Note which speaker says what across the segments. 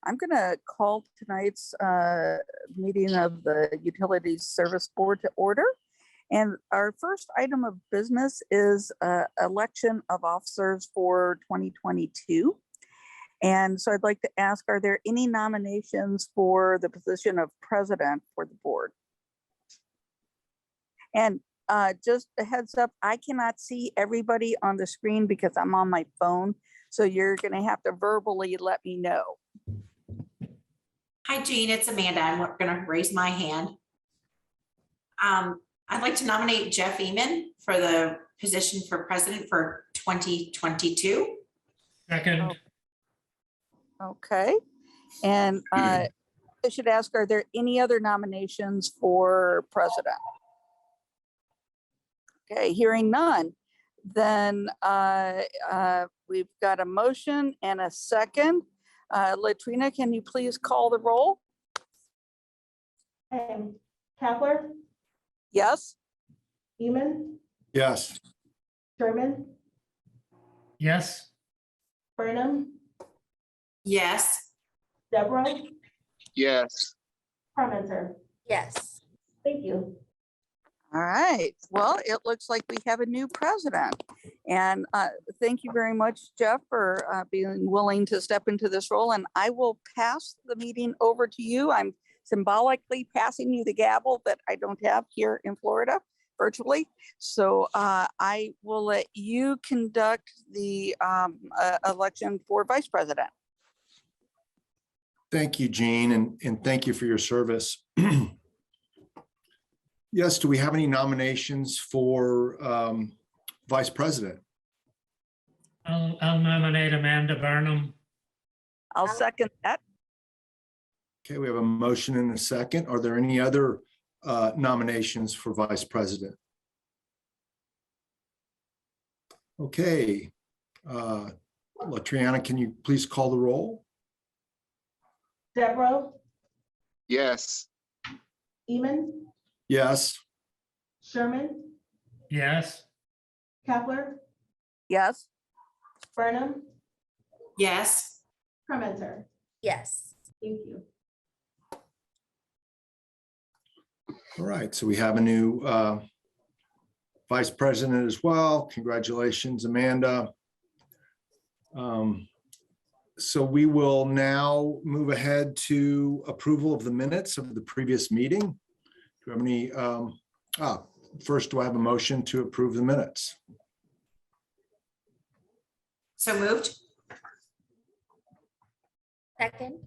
Speaker 1: I'm going to call tonight's meeting of the Utilities Service Board to order. And our first item of business is election of officers for 2022. And so I'd like to ask, are there any nominations for the position of president for the board? And just a heads up, I cannot see everybody on the screen because I'm on my phone. So you're going to have to verbally let me know.
Speaker 2: Hi, Jean, it's Amanda. I'm going to raise my hand. I'd like to nominate Jeff Eman for the position for president for 2022.
Speaker 3: Second.
Speaker 1: Okay. And I should ask, are there any other nominations for president? Okay, hearing none, then we've got a motion and a second. Latrina, can you please call the roll?
Speaker 4: Kapler,
Speaker 1: Yes.
Speaker 4: Eman,
Speaker 5: Yes.
Speaker 4: Sherman,
Speaker 3: Yes.
Speaker 4: Burnham,
Speaker 2: Yes.
Speaker 4: Deborah,
Speaker 6: Yes.
Speaker 4: Parmenter.
Speaker 7: Yes.
Speaker 4: Thank you.
Speaker 1: All right. Well, it looks like we have a new president. And thank you very much, Jeff, for being willing to step into this role. And I will pass the meeting over to you. I'm symbolically passing you the gavel that I don't have here in Florida virtually. So I will let you conduct the election for vice president.
Speaker 5: Thank you, Jean, and thank you for your service. Yes, do we have any nominations for vice president?
Speaker 3: I'll nominate Amanda Burnham.
Speaker 1: I'll second that.
Speaker 5: Okay, we have a motion and a second. Are there any other nominations for vice president? Okay. Latriana, can you please call the roll?
Speaker 4: Deborah,
Speaker 6: Yes.
Speaker 4: Eman,
Speaker 5: Yes.
Speaker 4: Sherman,
Speaker 3: Yes.
Speaker 4: Kapler,
Speaker 1: Yes.
Speaker 4: Burnham,
Speaker 2: Yes.
Speaker 4: Parmenter.
Speaker 7: Yes.
Speaker 4: Thank you.
Speaker 5: All right, so we have a new vice president as well. Congratulations, Amanda. So we will now move ahead to approval of the minutes of the previous meeting. Do we have any, first, do I have a motion to approve the minutes?
Speaker 2: So moved.
Speaker 7: Second.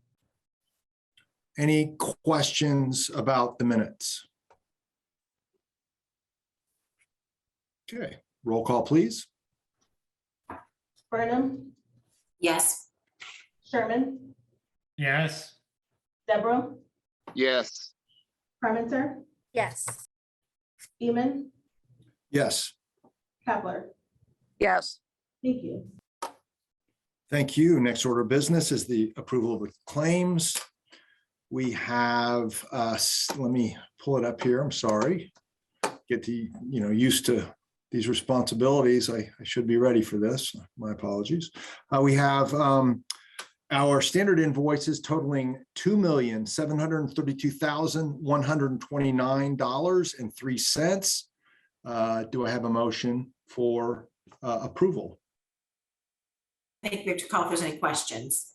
Speaker 5: Any questions about the minutes? Okay, roll call, please.
Speaker 4: Burnham,
Speaker 2: Yes.
Speaker 4: Sherman,
Speaker 3: Yes.
Speaker 4: Deborah,
Speaker 6: Yes.
Speaker 4: Parmenter,
Speaker 7: Yes.
Speaker 4: Eman,
Speaker 5: Yes.
Speaker 4: Kapler.
Speaker 1: Yes.
Speaker 4: Thank you.
Speaker 5: Thank you. Next order of business is the approval of the claims. We have, let me pull it up here. I'm sorry. Get used to these responsibilities. I should be ready for this. My apologies. We have our standard invoices totaling $2,732,129.03. Do I have a motion for approval?
Speaker 2: I think we have to call if there's any questions.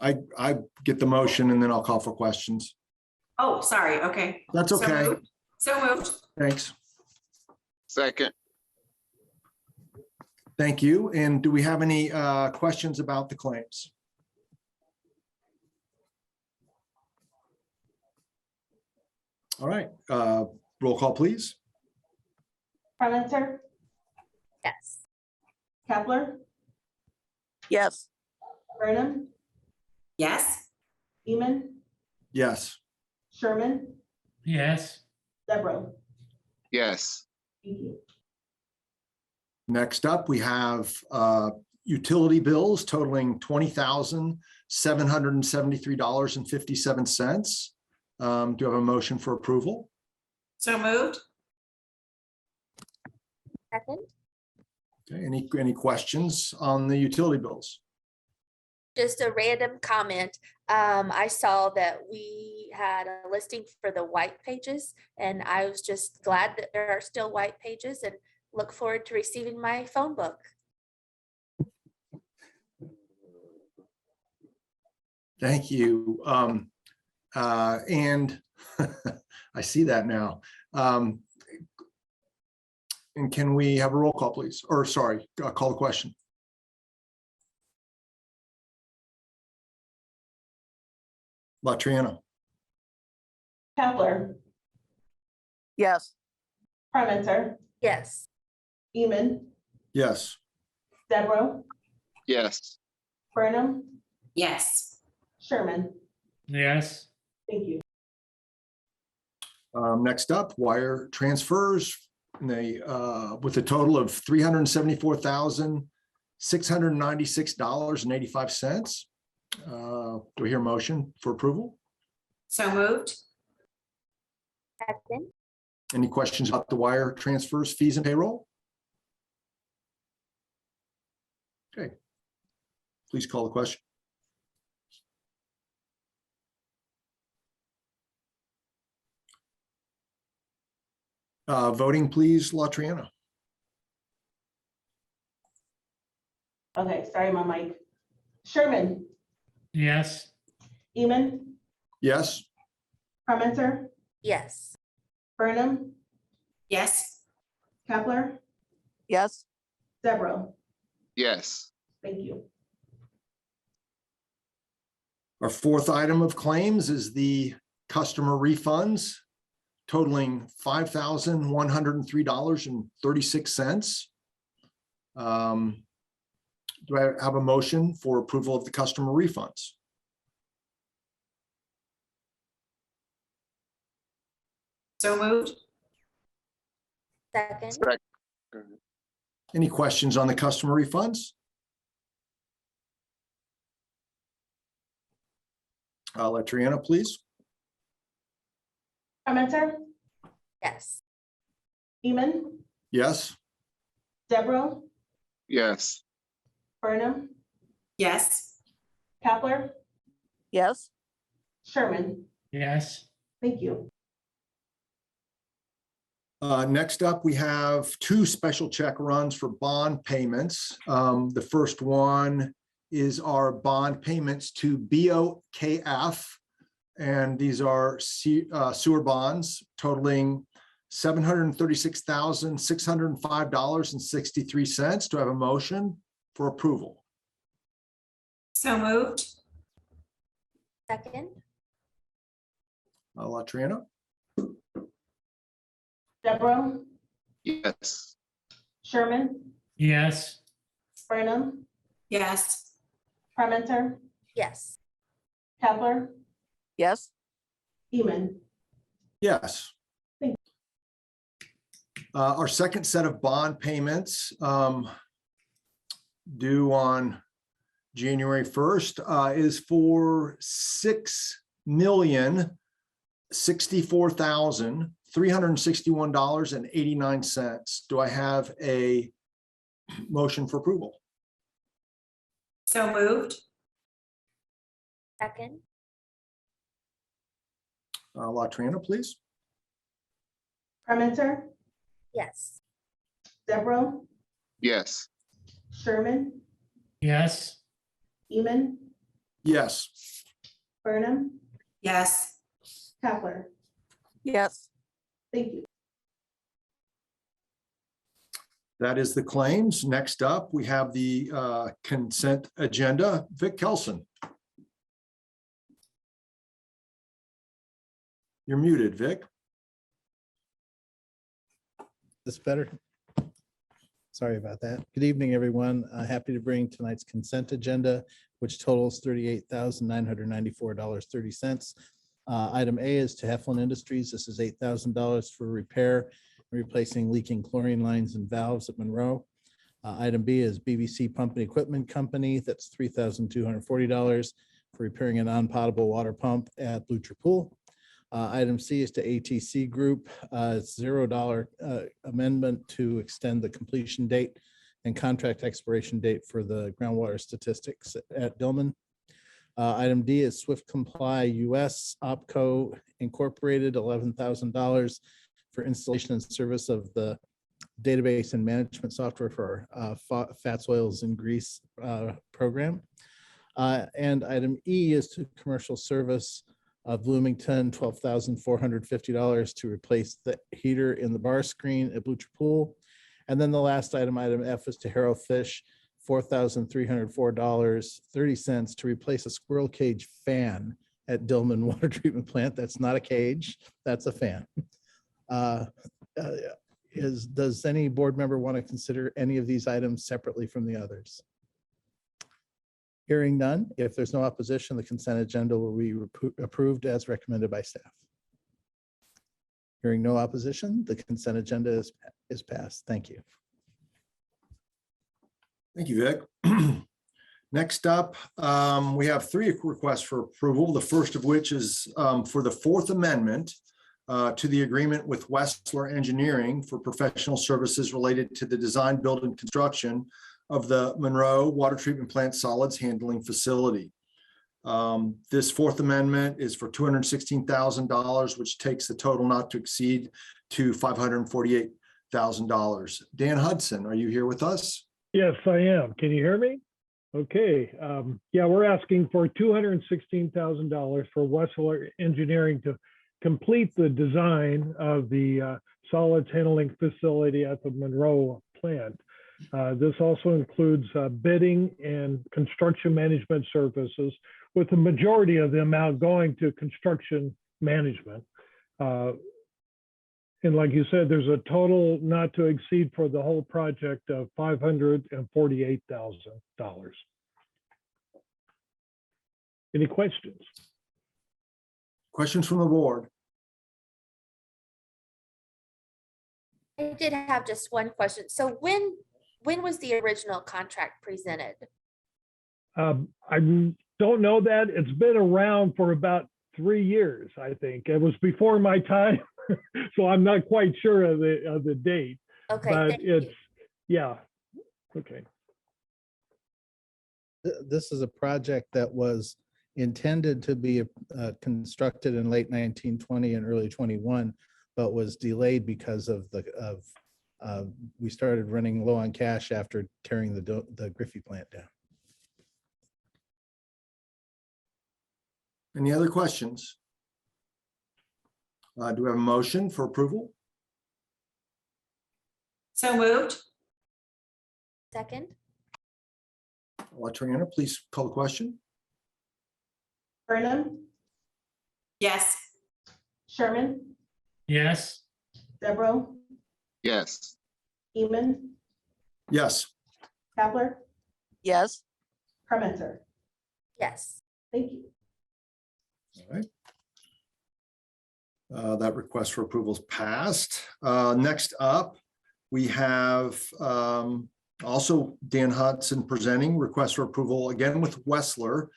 Speaker 5: I get the motion and then I'll call for questions.
Speaker 2: Oh, sorry. Okay.
Speaker 5: That's
Speaker 2: So
Speaker 5: okay.
Speaker 2: moved. So moved.
Speaker 5: Thanks.
Speaker 6: Second.
Speaker 5: Thank you. And do we have any questions about the claims? All right, roll call, please.
Speaker 4: Parmenter,
Speaker 7: Yes.
Speaker 4: Kapler,
Speaker 1: Yes.
Speaker 4: Burnham,
Speaker 2: Yes.
Speaker 4: Eman,
Speaker 5: Yes.
Speaker 4: Sherman,
Speaker 3: Yes.
Speaker 4: Deborah.
Speaker 6: Yes.
Speaker 4: Thank you.
Speaker 5: Next up, we have utility bills totaling $20,773.57. Do you have a motion for approval?
Speaker 2: So moved.
Speaker 7: Second.
Speaker 5: Okay, any questions on the utility bills?
Speaker 7: Just a random comment. I saw that we had a listing for the white pages, and I was just glad that there are still white pages and look forward to receiving my phone book.
Speaker 5: Thank you. And I see that now. And can we have a roll call, please? Or sorry, call the question. Latriana,
Speaker 4: Kepler,
Speaker 1: Yes.
Speaker 4: Parmenter,
Speaker 7: Yes.
Speaker 4: Beeman,
Speaker 5: yes.
Speaker 4: Deborah,
Speaker 6: yes,
Speaker 4: Burnham,
Speaker 2: yes,
Speaker 4: Sherman.
Speaker 3: yes,
Speaker 4: Thank you.
Speaker 5: Next up, wire transfers. They with a total of $374,696.85. Do we hear a motion for approval?
Speaker 2: so moved,
Speaker 7: Second.
Speaker 5: Any questions about the wire transfers, fees, and payroll? Okay. Please call the question. Voting, please, Latriana.
Speaker 4: Okay, sorry, my mic. Sherman,
Speaker 3: yes,
Speaker 4: Beeman,
Speaker 5: Yes.
Speaker 4: Parmenter,
Speaker 7: Yes.
Speaker 4: Burnham,
Speaker 2: yes,
Speaker 4: Kepler,
Speaker 1: Yes.
Speaker 4: Deborah.
Speaker 6: yes,
Speaker 4: Thank you.
Speaker 5: Our fourth item of claims is the customer refunds totaling $5,103.36. Do I have a motion for approval of the customer refunds?
Speaker 2: so moved,
Speaker 7: Second.
Speaker 6: second,
Speaker 5: Any questions on the customer refunds? Latriana, please.
Speaker 4: Parmenter,
Speaker 7: Yes.
Speaker 4: Beeman,
Speaker 5: Yes.
Speaker 4: Deborah,
Speaker 6: yes,
Speaker 4: Burnham,
Speaker 2: yes,
Speaker 4: Kepler,
Speaker 1: Yes.
Speaker 4: Sherman.
Speaker 3: yes,
Speaker 4: Thank you.
Speaker 5: Next up, we have two special check runs for bond payments. The first one is our bond payments to BOKF. And these are sewer bonds totaling $736,605.63. Do I have a motion for approval?
Speaker 2: so moved,
Speaker 7: Second.
Speaker 5: Latriana?
Speaker 4: Deborah,
Speaker 6: yes,
Speaker 4: Sherman,
Speaker 3: yes,
Speaker 4: Burnham,
Speaker 2: yes,
Speaker 4: Parmenter,
Speaker 7: Yes.
Speaker 4: Kepler,
Speaker 1: Yes.
Speaker 4: Beeman.
Speaker 5: Yes.
Speaker 4: Thank
Speaker 5: Our second set of bond payments due on January 1st is for $6,064,361.89. Do I have a motion for approval?
Speaker 2: so moved,
Speaker 7: Second.
Speaker 5: Latriana, please.
Speaker 4: Parmenter,
Speaker 7: Yes.
Speaker 4: Deborah,
Speaker 6: yes,
Speaker 4: Sherman,
Speaker 3: yes,
Speaker 4: Beeman,
Speaker 5: Yes.
Speaker 4: Burnham,
Speaker 2: yes,
Speaker 4: Kepler.
Speaker 1: Yes.
Speaker 4: Thank you.
Speaker 5: That is the claims. Next up, we have the consent agenda. Vic Kelson. You're muted, Vic.
Speaker 8: This better? Sorry about that. Good evening, everyone. Happy to bring tonight's consent agenda, which totals $38,994.30. Item A is to Heflin Industries. This is $8,000 for repair and replacing leaking chlorine lines and valves at Monroe. Item B is BBC Pump and Equipment Company. That's $3,240 for repairing a non-potable water pump at Blucher Pool. Item C is to ATC Group. It's $0 amendment to extend the completion date and contract expiration date for the groundwater statistics at Dillman. Item D is Swift Comply US OpCo Incorporated, $11,000 for installation and service of the database and management software for fats, oils, and grease program. And item E is to commercial service of Bloomington, $12,450 to replace the heater in the bar screen at Blucher Pool. And then the last item, item F, is to Harrow Fish, $4,304.30 to replace a squirrel cage fan at Dillman Water Treatment Plant. That's not a cage, that's a fan. Does any board member want to consider any of these items separately from the others? Hearing none, if there's no opposition, the consent agenda will be approved as recommended by staff. Hearing no opposition, the consent agenda is passed. Thank you.
Speaker 5: Thank you, Vic. Next up, we have 3 requests for approval. The first of which is for the 4th amendment to the agreement with Westler Engineering for professional services related to the design, build, and construction of the Monroe Water Treatment Plant Solids Handling Facility. This 4th amendment is for $216,000, which takes the total not to exceed to $548,000. Dan Hudson, are you here with us?
Speaker 9: Yes, I am. Can you hear me? Okay. Yeah, we're asking for $216,000 for Westler Engineering to complete the design of the solids handling facility at the Monroe plant. This also includes bidding and construction management services, with the majority of the amount going to construction management. And like you said, there's a total not to exceed for the whole project of $548,000. Any questions?
Speaker 5: Questions from the board?
Speaker 7: I did have just one question. So when was the original contract presented?
Speaker 9: I don't know that. It's been around for about 3 years, I think. It was before my time, so I'm not quite sure of the date.
Speaker 7: Okay,
Speaker 9: But
Speaker 7: thank you.
Speaker 9: it's, yeah, okay.
Speaker 8: This is a project that was intended to be constructed in late 1920 and early 21, but was delayed because of we started running low on cash after tearing the Griffey plant down.
Speaker 5: Any other questions? Do we have a motion for approval?
Speaker 2: So moved.
Speaker 7: Second?
Speaker 5: Latrina, please call the question.
Speaker 4: Burnham,
Speaker 2: Yes.
Speaker 4: Sherman,
Speaker 3: yes,
Speaker 4: Deborah,
Speaker 6: yes,
Speaker 4: Eamon,
Speaker 5: Yes.
Speaker 4: Kapler,
Speaker 1: Yes.
Speaker 4: Parmenter.
Speaker 7: Yes.
Speaker 4: Thank you.
Speaker 5: All right. That request for approval is passed. Next up, we have also Dan Hudson presenting request for approval again with Westler,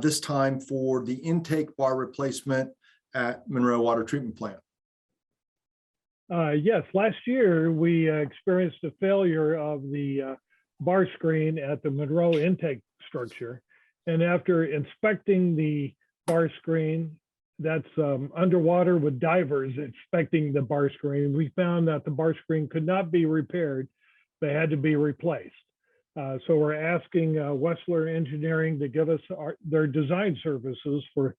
Speaker 5: this time for the intake bar replacement at Monroe Water Treatment Plant.
Speaker 9: Yes, last year we experienced a failure of the bar screen at the Monroe intake structure. And after inspecting the bar screen, that's underwater with divers inspecting the bar screen, we found that the bar screen could not be repaired. They had to be replaced. So we're asking Westler Engineering to give us their design services for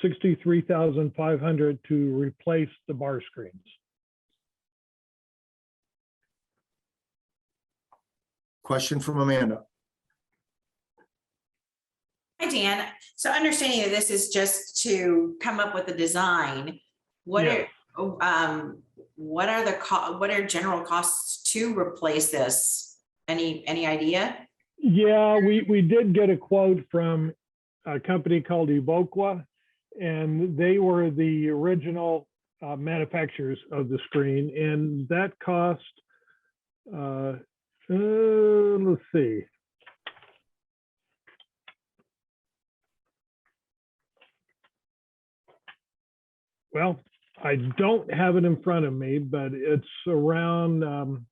Speaker 9: $63,500 to replace the bar screens.
Speaker 5: Question from Amanda.
Speaker 2: Hi, Dan. So understanding that this is just to come up with a design, what
Speaker 9: Yes.
Speaker 2: what are general costs to replace this? Any idea?
Speaker 9: Yeah, we did get a quote from a company called Evoqua, and they were the original manufacturers of the screen, and that cost, let's see. Well, I don't have it in front of me, but it's around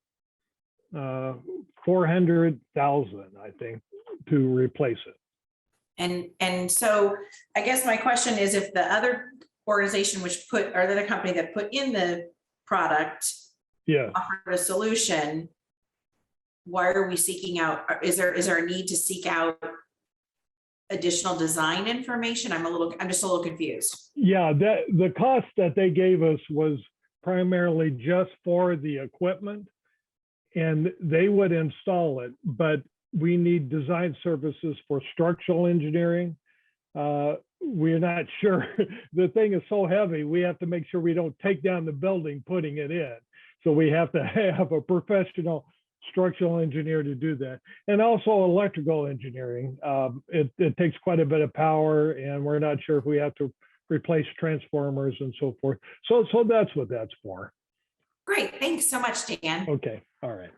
Speaker 9: $400,000, I think, to replace it.
Speaker 2: And so I guess my question is, if the other organization which put, or the other company that put in the product
Speaker 9: Yeah.
Speaker 2: offered a solution, why are we seeking out, is there a need to seek out additional design information? I'm just a little confused.
Speaker 9: Yeah, the cost that they gave us was primarily just for the equipment, and they would install it, but we need design services for structural engineering. We're not sure. The thing is so heavy, we have to make sure we don't take down the building putting it in. So we have to have a professional structural engineer to do that. And also electrical engineering. It takes quite a bit of power, and we're not sure if we have to replace transformers and so forth. So that's what that's for.
Speaker 2: Great, thanks so much, Dan.
Speaker 9: Okay, all right.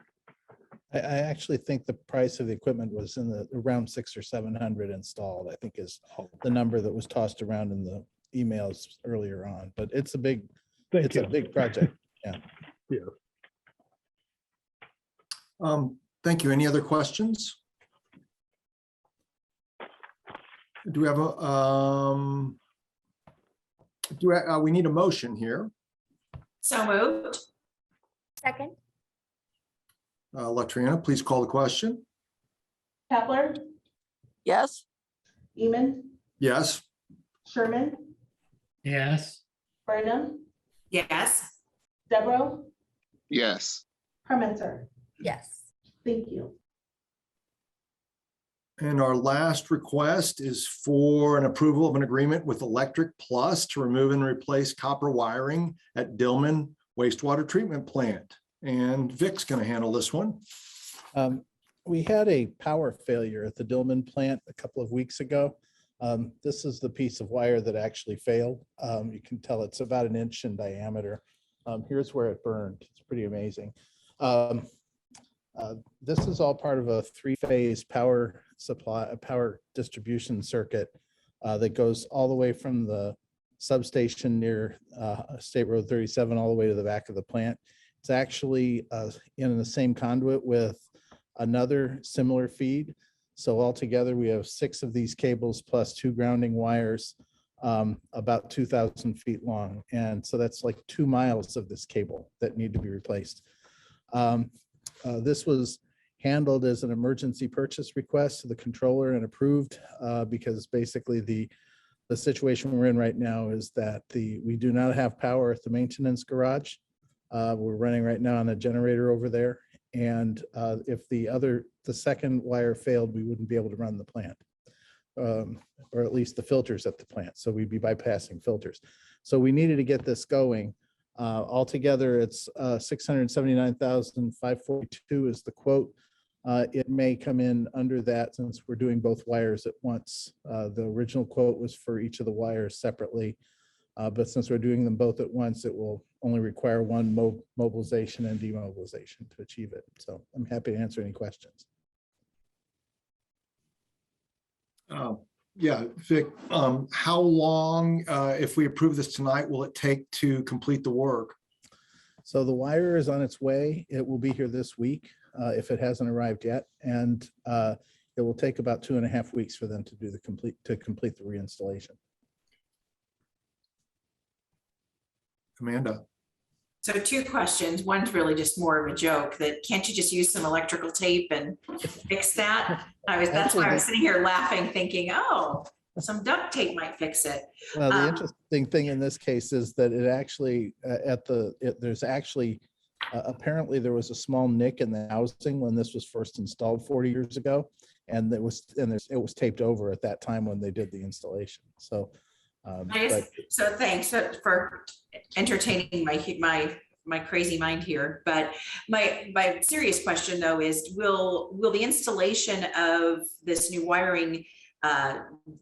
Speaker 8: I actually think the price of the equipment was in the around 600 or 700 installed, I think is the number that was tossed around in the emails earlier on, but it's a big,
Speaker 9: Thank
Speaker 8: it's
Speaker 9: you.
Speaker 8: a big project. Yeah.
Speaker 9: Yeah.
Speaker 5: Thank you. Any other questions? Do we have we need a motion here.
Speaker 2: So moved.
Speaker 7: Second,
Speaker 5: Latriana, please call the question.
Speaker 4: Kepler,
Speaker 1: Yes.
Speaker 4: Eman,
Speaker 5: Yes.
Speaker 4: Sherman,
Speaker 3: yes,
Speaker 4: Burnham,
Speaker 2: Yes.
Speaker 4: Deborah,
Speaker 6: yes,
Speaker 4: Parmenter.
Speaker 7: yes.
Speaker 4: Thank you.
Speaker 5: And our last request is for an approval of an agreement with Electric Plus to remove and replace copper wiring at Dillman wastewater treatment plant. And Vic's going to handle this one.
Speaker 8: We had a power failure at the Dillman plant a couple of weeks ago. This is the piece of wire that actually failed. You can tell it's about 1 inch in diameter. Here's where it burned. It's pretty amazing. This is all part of a 3-phase power supply, a power distribution circuit that goes all the way from the substation near State Road 37 all the way to the back of the plant. It's actually in the same conduit with another similar feed. So altogether, we have 6 of these cables plus 2 grounding wires, about 2,000 feet long. And so that's like 2 miles of this cable that need to be replaced. This was handled as an emergency purchase request to the controller and approved because basically the situation we're in right now is that we do not have power at the maintenance garage. We're running right now on a generator over there. And if the second wire failed, we wouldn't be able to run the plant, or at least the filters at the plant. So we'd be bypassing filters. So we needed to get this going. Altogether, it's $679,542 is the quote. It may come in under that since we're doing both wires at once. The original quote was for each of the wires separately. But since we're doing them both at once, it will only require one mobilization and demobilization to achieve it. So I'm happy to answer any questions.
Speaker 5: Yeah, Vic, how long, if we approve this tonight, will it take to complete the work?
Speaker 8: So the wire is on its way. It will be here this week if it hasn't arrived yet. And it will take about 2.5 weeks for them to do complete the reinstallation.
Speaker 5: Amanda.
Speaker 2: So 2 questions. One's really just more of a joke, that can't you just use some electrical tape and fix that? That's why I was sitting here laughing, thinking, oh, some duct tape might fix it.
Speaker 8: Well, the interesting thing in this case is that it actually there's actually apparently there was a small nick in the housing when this was first installed 40 years ago, and it was taped over at that time when they did the installation. So.
Speaker 2: So thanks for entertaining my crazy mind here. But my serious question though is, will the installation of this new wiring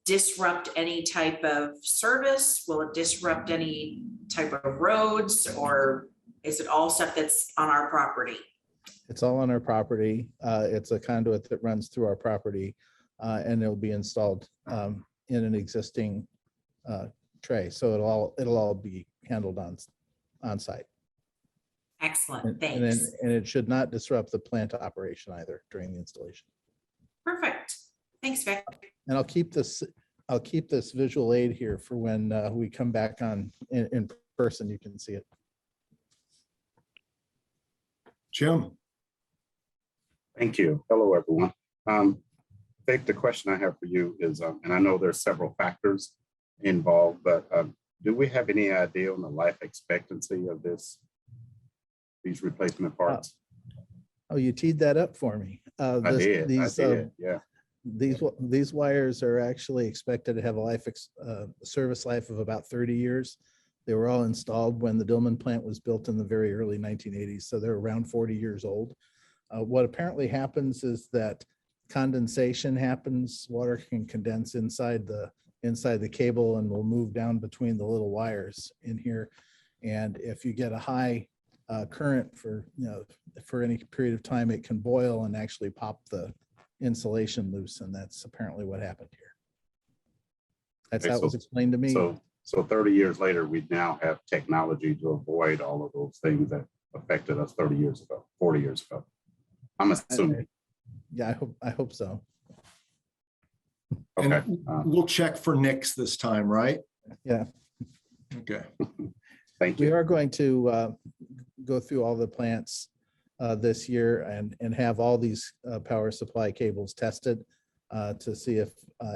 Speaker 2: disrupt any type of service? Will it disrupt any type of roads, or is it all stuff that's on our property?
Speaker 8: It's all on our property. It's a conduit that runs through our property, and it'll be installed in an existing tray. So it'll all be handled on site.
Speaker 2: Excellent,
Speaker 8: And then,
Speaker 2: thanks.
Speaker 8: and it should not disrupt the plant operation either during the installation.
Speaker 2: Perfect. Thanks, Vic.
Speaker 8: And I'll keep this visual aid here for when we come back on in person, you can see it.
Speaker 5: Jim?
Speaker 10: Thank you. Hello, everyone. Vic, the question I have for you is, and I know there's several factors involved, but do we have any idea on the life expectancy of these replacement parts?
Speaker 8: Oh, you teed that up for me.
Speaker 10: I did, yeah.
Speaker 8: These wires are actually expected to have a service life of about 30 years. They were all installed when the Dillman plant was built in the very early 1980s, so they're around 40 years old. What apparently happens is that condensation happens. Water can condense inside the cable and will move down between the little wires in here. And if you get a high current for any period of time, it can boil and actually pop the insulation loose, and that's apparently what happened here. That's how it was explained to me.
Speaker 10: So 30 years later, we now have technology to avoid all of those things that affected us 30 years ago, 40 years ago. I'm assuming.
Speaker 8: Yeah, I hope so.
Speaker 10: Okay.
Speaker 5: And we'll check for nicks this time, right?
Speaker 8: Yeah.
Speaker 5: Okay.
Speaker 10: Thank
Speaker 8: We
Speaker 10: you.
Speaker 8: are going to go through all the plants this year and have all these power supply cables tested to see if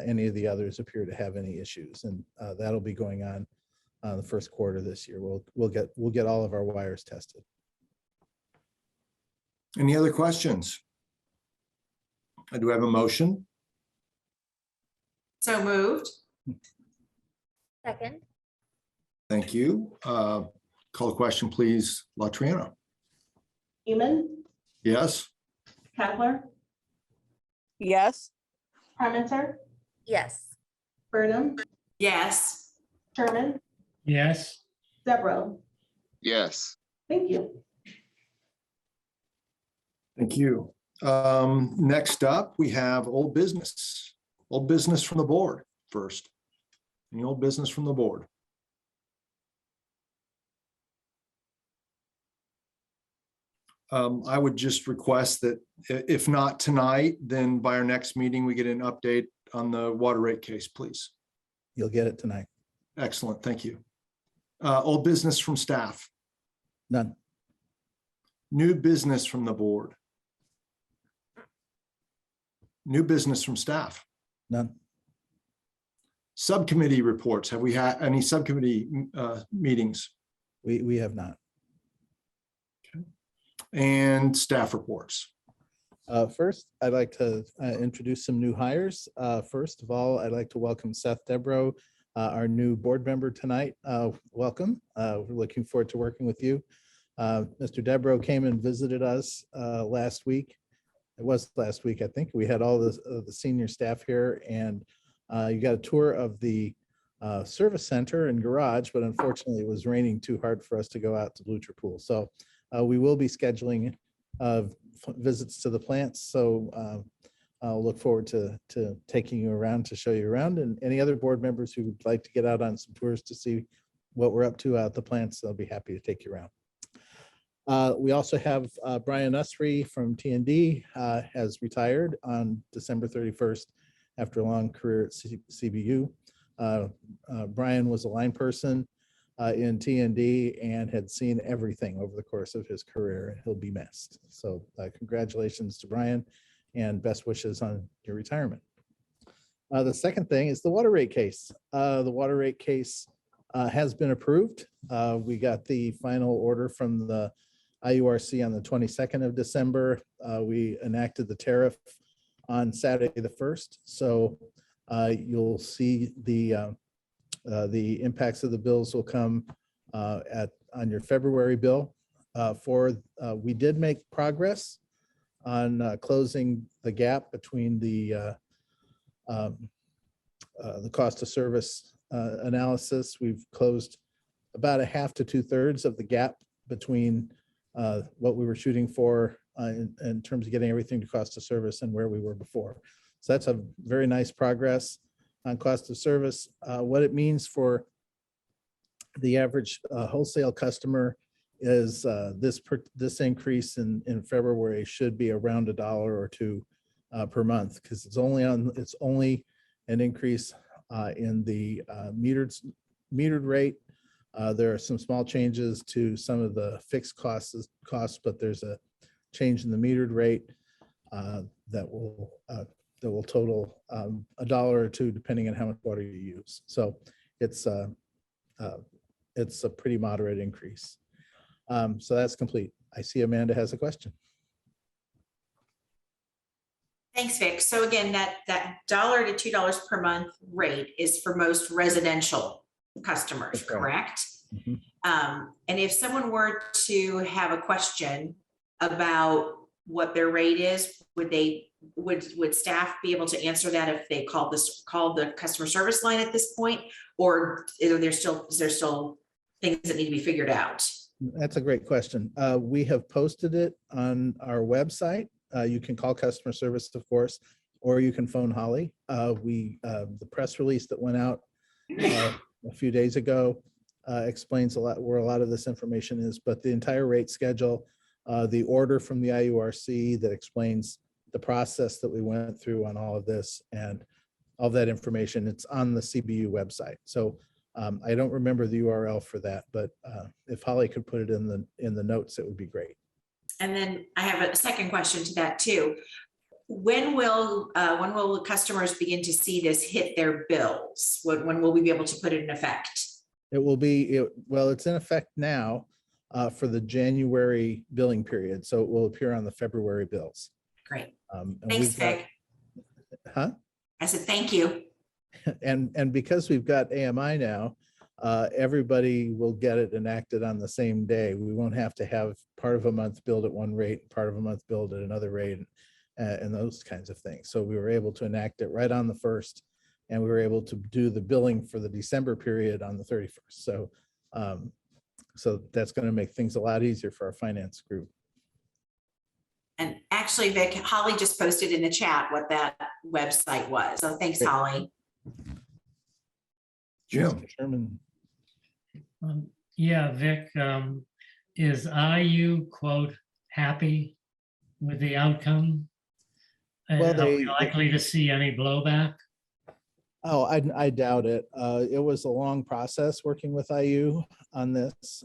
Speaker 8: any of the others appear to have any issues. And that'll be going on the first quarter this year. We'll get all of our wires tested.
Speaker 5: Any other questions? I do have a motion.
Speaker 2: So moved.
Speaker 7: Second,
Speaker 5: Thank you. Call the question, please. Latriana?
Speaker 4: Human,
Speaker 5: Yes?
Speaker 4: Kepler,
Speaker 1: Yes.
Speaker 4: Parmenter,
Speaker 7: yes.
Speaker 4: Burnham,
Speaker 2: Yes.
Speaker 4: Sherman,
Speaker 3: yes,
Speaker 4: Deborah.
Speaker 6: Yes.
Speaker 4: Thank you.
Speaker 5: Thank you. Next up, we have old business. Old business from the board first. Any old business from the board? I would just request that if not tonight, then by our next meeting, we get an update on the water rate case, please.
Speaker 8: You'll get it tonight.
Speaker 5: Excellent, thank you. Old business from staff.
Speaker 8: None.
Speaker 5: New business from the board. New business from staff.
Speaker 8: None.
Speaker 5: Subcommittee reports. Have we had any subcommittee meetings?
Speaker 8: We have not.
Speaker 5: And staff reports.
Speaker 8: First, I'd like to introduce some new hires. First of all, I'd like to welcome Seth Debro, our new board member tonight. Welcome. We're looking forward to working with you. Mr. Debro came and visited us last week. It was last week, I think. We had all the senior staff here, and you got a tour of the service center and garage, but unfortunately it was raining too hard for us to go out to Blucher Pool. So we will be scheduling visits to the plants. So I'll look forward to taking you around to show you around, and any other board members who would like to get out on some tours to see what we're up to out the plants, I'll be happy to take you around. We also have Brian Usry from T&D has retired on December 31st after a long career at CBU. Brian was a line person in T&D and had seen everything over the course of his career. He'll be missed. So congratulations to Brian and best wishes on your retirement. The second thing is the water rate case. The water rate case has been approved. We got the final order from the IURC on the 22nd of December. We enacted the tariff on Saturday the 1st. So you'll see the impacts of the bills will come on your February bill. We did make progress on closing the gap between the cost of service analysis. We've closed about a half to 2/3 of the gap between what we were shooting for in terms of getting everything to cost of service and where we were before. So that's a very nice progress on cost of service. What it means for the average wholesale customer is this increase in February should be around $1 or $2 per month, because it's only an increase in the metered rate. There are some small changes to some of the fixed costs, but there's a change in the metered rate that will total $1 or $2 depending on how much water you use. So it's a pretty moderate increase. So that's complete. I see Amanda has a question.
Speaker 2: Thanks, Vic. So again, that $1 to $2 per month rate is for most residential customers,
Speaker 8: That's right.
Speaker 2: correct?
Speaker 8: Mhm.
Speaker 2: And if someone were to have a question about what their rate is, would staff be able to answer that if they call the customer service line at this point, or is there still things that need to be figured out?
Speaker 8: That's a great question. We have posted it on our website. You can call customer service, of course, or you can phone Holly. The press release that went out a few days ago explains a lot where a lot of this information is, but the entire rate schedule, the order from the IURC that explains the process that we went through on all of this and all that information, it's on the CBU website. So I don't remember the URL for that, but if Holly could put it in the notes, it would be great.
Speaker 2: And then I have a second question to that too. When will customers begin to see this hit their bills? When will we be able to put it in effect?
Speaker 8: It will be, well, it's in effect now for the January billing period. So it will appear on the February bills.
Speaker 2: Great.
Speaker 8: And
Speaker 2: Thanks, Vic.
Speaker 8: Huh?
Speaker 2: I said, thank you.
Speaker 8: And because we've got AMI now, everybody will get it enacted on the same day. We won't have to have part of a month billed at one rate, part of a month billed at another rate, and those kinds of things. So we were able to enact it right on the 1st, and we were able to do the billing for the December period on the 31st. So, so that's going to make things a lot easier for our finance group.
Speaker 2: And actually, Vic, Holly just posted in the chat what that website was. So thanks,
Speaker 8: Great.
Speaker 2: Holly.
Speaker 5: Jim.
Speaker 8: Mr. Sherman.
Speaker 3: Yeah, Vic, is IU quote happy with the outcome?
Speaker 8: Well,
Speaker 3: And are we
Speaker 8: they-
Speaker 3: likely to see any blowback?
Speaker 8: Oh, I doubt it. It was a long process working with IU on this.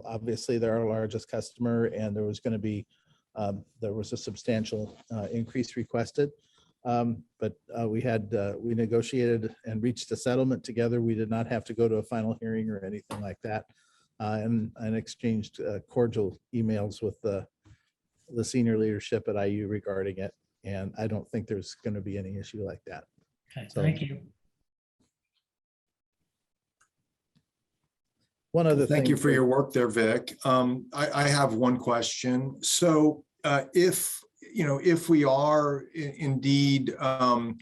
Speaker 8: Obviously they're our largest customer, and there was going to be there was a substantial increase requested. But we negotiated and reached a settlement together. We did not have to go to a final hearing or anything like that, and exchanged cordial emails with the senior leadership at IU regarding it. And I don't think there's going to be any issue like that.
Speaker 3: Okay,
Speaker 8: So-
Speaker 3: thank you.
Speaker 8: One other thing.
Speaker 5: Thank you for your work there, Vic. I have one question. So if we are indeed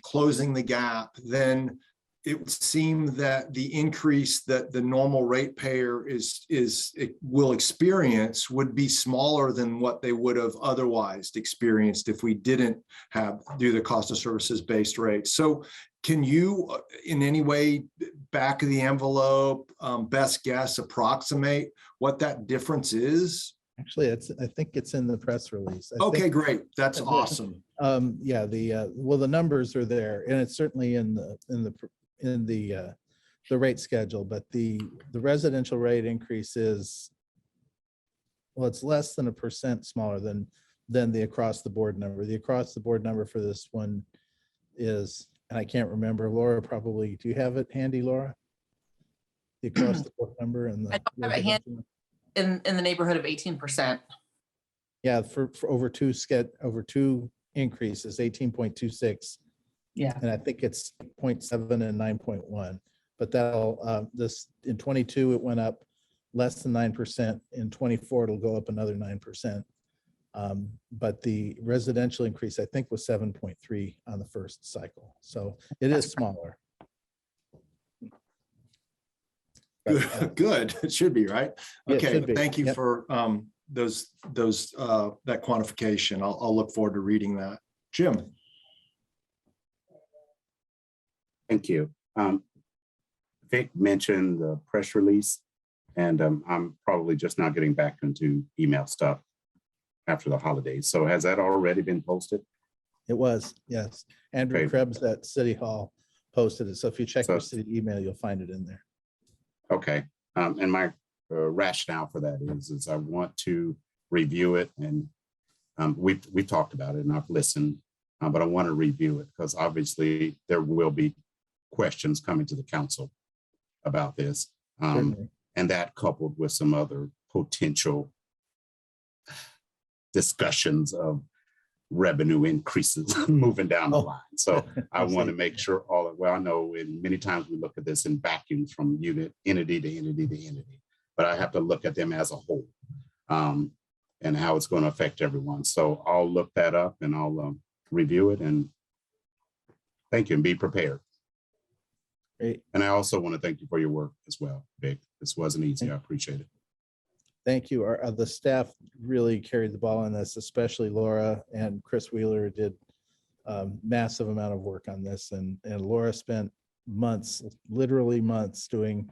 Speaker 5: closing the gap, then it would seem that the increase that the normal ratepayer will experience would be smaller than what they would have otherwise experienced if we didn't do the cost of services based rate. So can you in any way, back of the envelope, best guess, approximate what that difference is?
Speaker 8: Actually, I think it's in the press release. I
Speaker 5: Okay,
Speaker 8: think,
Speaker 5: great. That's awesome.
Speaker 8: yeah, the numbers are there, and it's certainly in the rate schedule, but the residential rate increase is, well, it's less than 1% smaller than the across the board number. The across the board number for this one is, and I can't remember, Laura probably, do you have it handy, Laura? The across the board number and the.
Speaker 11: I don't have it handy. In the neighborhood of 18%.
Speaker 8: Yeah, for over two increases, 18.26.
Speaker 11: Yeah.
Speaker 8: And I think it's 0.7 and 9.1, but that'll, this in 22, it went up less than 9%. In 24, it'll go up another 9%. But the residential increase, I think, was 7.3 on the first cycle. So it is smaller.
Speaker 5: Good. It should be, right?
Speaker 8: Yeah, it
Speaker 5: Okay,
Speaker 8: should be.
Speaker 5: thank you
Speaker 8: Yep.
Speaker 5: for that quantification. I'll look forward to reading that. Jim.
Speaker 10: Thank you. Vic mentioned the press release. And I'm probably just now getting back into email stuff after the holidays. So has that already been posted?
Speaker 8: It was, yes. Andrew
Speaker 10: Okay.
Speaker 8: Krebs at City Hall posted it. So if you check your
Speaker 10: So-
Speaker 8: city email, you'll find it in there.
Speaker 10: Okay, and my rationale for that is I want to review it, and we've talked about it and I've listened, but I want to review it because obviously there will be questions coming to the council about this.
Speaker 8: Certainly.
Speaker 10: And that coupled with some other potential discussions of revenue increases moving down the
Speaker 8: Oh.
Speaker 10: line. So I
Speaker 8: I
Speaker 10: want to
Speaker 8: see.
Speaker 10: make sure well, I know in many times we look at this in vacuums from entity to entity to entity, but I have to look at them as a whole and how it's going to affect everyone. So I'll look that up and I'll review it, and thank you, and be prepared.
Speaker 8: Great.
Speaker 10: And I also want to thank you for your work as well, Vic. This wasn't easy. I appreciate it.
Speaker 8: Thank you. The staff really carried the ball on this, especially Laura and Chris Wheeler did massive amount of work on this. And Laura spent months, literally months, doing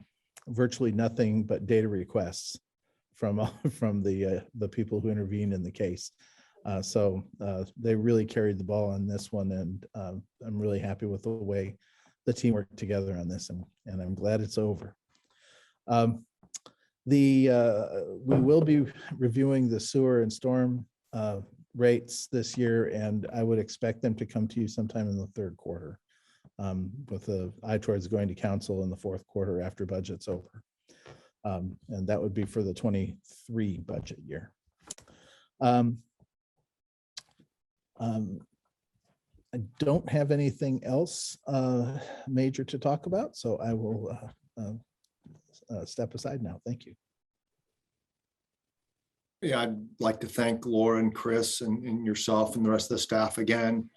Speaker 8: virtually nothing but data requests from the people who intervened in the case. So they really carried the ball on this one. And I'm really happy with the way the team worked together on this, and I'm glad it's over. We will be reviewing the sewer and storm rates this year, and I would expect them to come to you sometime in the third quarter with an eye towards going to council in the fourth quarter after budget's over. And that would be for the 23 budget year. I don't have anything else major to talk about, so I will step aside now. Thank you.
Speaker 5: Yeah, I'd like to thank Laura and Chris and yourself and the rest of the staff again.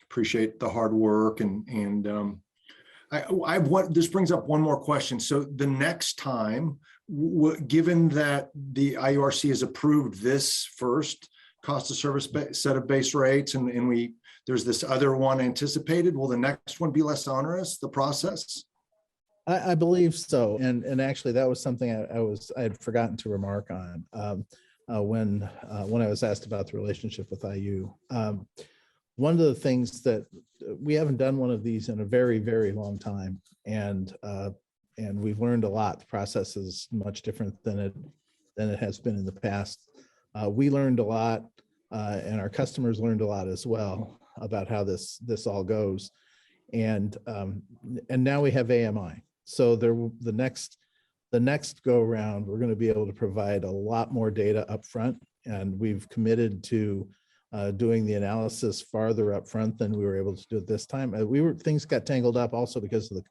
Speaker 5: Appreciate the hard work and this brings up one more question. So the next time, given that the IURC has approved this first cost of service set of base rates and there's this other one anticipated, will the next one be less onerous, the process?
Speaker 8: I believe so. And actually that was something I had forgotten to remark on when I was asked about the relationship with IU. One of the things that we haven't done one of these in a very, very long time. And we've learned a lot. The process is much different than it has been in the past. We learned a lot and our customers learned a lot as well about how this all goes. And now we have AMI. So the next go around, we're going to be able to provide a lot more data up front, and we've committed to doing the analysis farther up front than we were able to do it this time. Things got tangled up also because of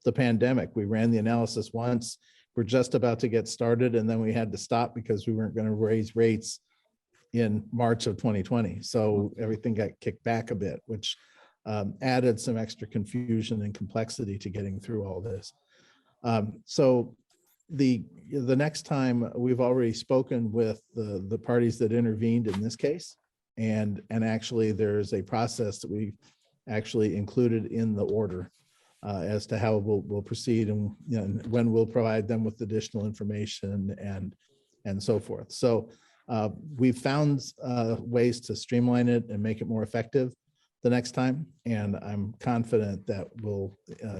Speaker 8: the pandemic. We ran the analysis once. We're just about to get started, and then we had to stop because we weren't going to raise rates in March of 2020. So everything got kicked back a bit, which added some extra confusion and complexity to getting through all this. So the next time, we've already spoken with the parties that intervened in this case, and actually there's a process that we actually included in the order as to how we'll proceed and when we'll provide them with additional information and so forth. So we've found ways to streamline it and make it more effective the next time, and I'm confident that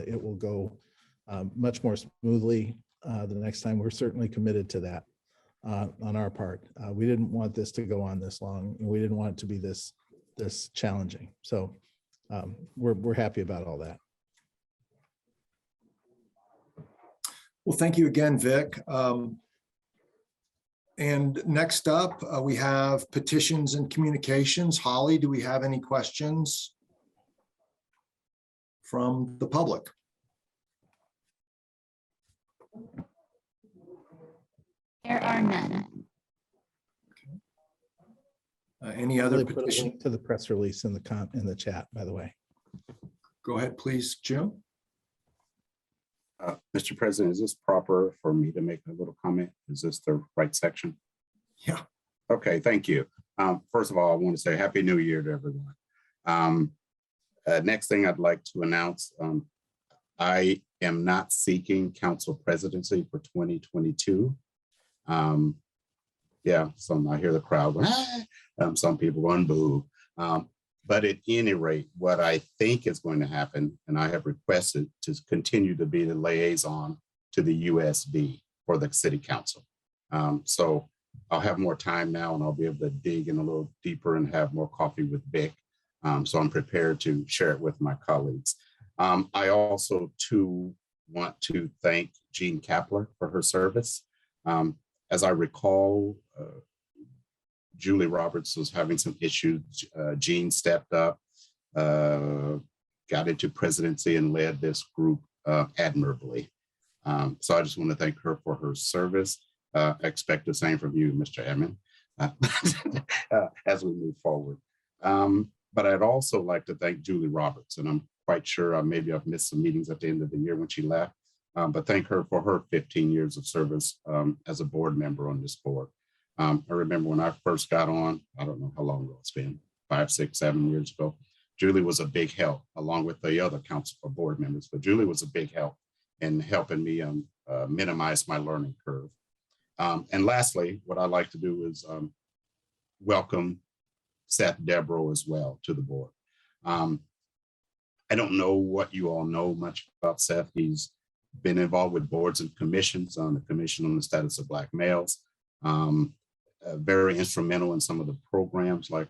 Speaker 8: it will go much more smoothly the next time. We're certainly committed to that on our part. We didn't want this to go on this long, and we didn't want it to be this challenging. So we're happy about all that.
Speaker 5: Well, thank you again, Vic. And next up, we have petitions and communications. Holly, do we have any questions from the public?
Speaker 12: There are none.
Speaker 5: Any other
Speaker 8: Put a
Speaker 5: petition?
Speaker 8: link to the press release in the chat, by the way.
Speaker 5: Go ahead, please, Jim.
Speaker 10: Mr. President, is this proper for me to make a little comment? Is this the right section?
Speaker 5: Yeah.
Speaker 10: Okay, thank you. First of all, I want to say Happy New Year to everyone. Next thing I'd like to announce, I am not seeking council presidency for 2022. Yeah, some, I hear the crowd going, "Ah." Some people going boo. But at any rate, what I think is going to happen, and I have requested to continue to be the liaison to the USB for the city council. So I'll have more time now and I'll be able to dig in a little deeper and have more coffee with Vic. So I'm prepared to share it with my colleagues. I also too want to thank Jean Kapler for her service. As I recall, Julie Roberts was having some issues. Jean stepped up, got into presidency and led this group admirably. So I just want to thank her for her service. I expect the same from you, Mr. Emmett, as we move forward. But I'd also like to thank Julie Roberts, and I'm quite sure maybe I've missed some meetings at the end of the year when she left, but thank her for her 15 years of service as a board member on this board. I remember when I first got on, I don't know how long ago it's been, 5, 6, 7 years ago. Julie was a big help along with the other council for board members, but Julie was a big help in helping me minimize my learning curve. And lastly, what I'd like to do is welcome Seth Devereaux as well to the board. I don't know what you all know much about Seth. He's been involved with boards and commissions on the Commission on the Status of Black Males. Very instrumental in some of the programs like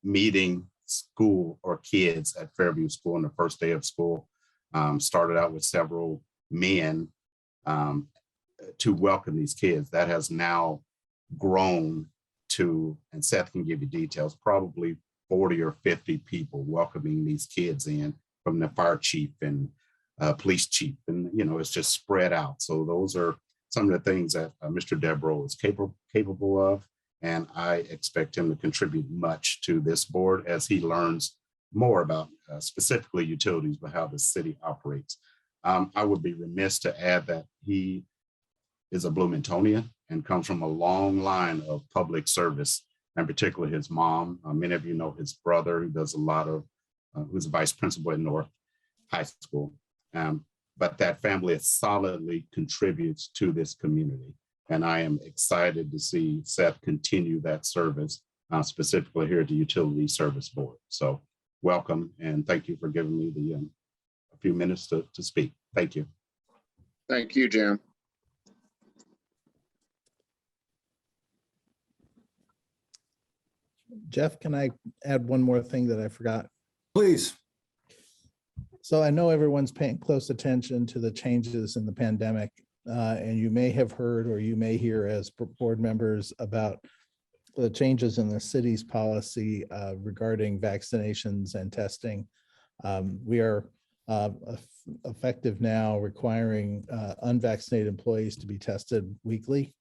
Speaker 10: meeting school or kids at Fairview School on the first day of school. Started out with several men to welcome these kids. That has now grown to, and Seth can give you details, probably 40 or 50 people welcoming these kids in, from the fire chief and police chief. And, you know, it's just spread out. So those are some of the things that Mr. Devereaux is capable of. And I expect him to contribute much to this board as he learns more about specifically utilities, but how the city operates. I would be remiss to add that he is a Bloomingtonian and comes from a long line of public service, and particularly his mom. Many of you know his brother, who does a lot of, who's a vice principal at North High School. But that family solidly contributes to this community. And I am excited to see Seth continue that service, specifically here at the Utility Service Board. So welcome, and thank you for giving me the a few minutes to speak. Thank you.
Speaker 6: Thank you, Jim.
Speaker 8: Jeff, can I add one more thing that I forgot?
Speaker 5: Please.
Speaker 8: So I know everyone's paying close attention to the changes in the pandemic, and you may have heard, or you may hear as board members, about the changes in the city's policy regarding vaccinations and testing. We are effective now requiring unvaccinated employees to be tested weekly.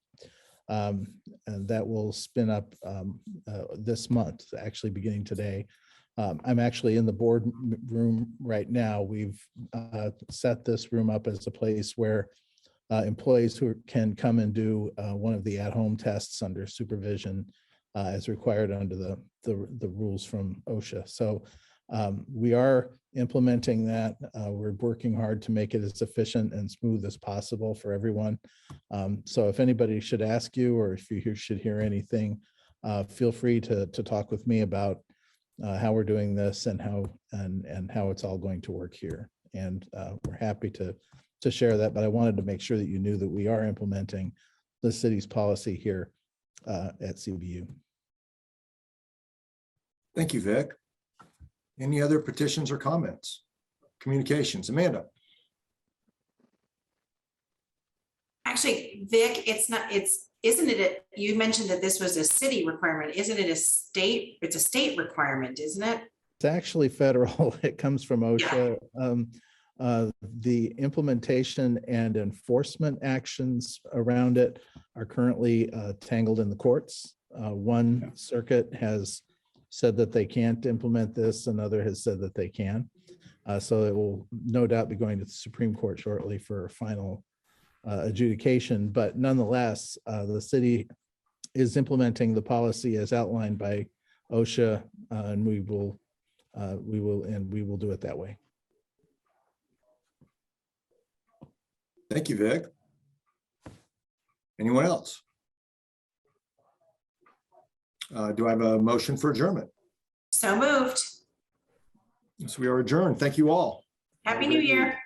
Speaker 8: And that will spin up this month, actually beginning today. I'm actually in the board room right now. We've set this room up as a place where employees who can come and do one of the at-home tests under supervision as required under the rules from OSHA. So we are implementing that. We're working hard to make it as efficient and smooth as possible for everyone. So if anybody should ask you, or if you should hear anything, feel free to talk with me about how we're doing this and how it's all going to work here. And we're happy to share that, but I wanted to make sure that you knew that we are implementing the city's policy here at CBU.
Speaker 5: Thank you, Vic. Any other petitions or comments? Communications, Amanda.
Speaker 2: Actually, Vic, isn't it, you mentioned that this was a city requirement. Isn't it a state? It's a state requirement, isn't it?
Speaker 8: It's actually federal. It comes from OSHA. Yeah. The implementation and enforcement actions around it are currently tangled in the courts. One circuit has said that they can't implement this, another has said that they can. So it will no doubt be going to the Supreme Court shortly for a final adjudication. But nonetheless, the city is implementing the policy as outlined by OSHA, and we will do it that way.
Speaker 5: Thank you, Vic. Anyone else? Do I have a motion for adjournment?
Speaker 2: So moved.
Speaker 5: So we are adjourned. Thank you all.
Speaker 2: Happy New Year.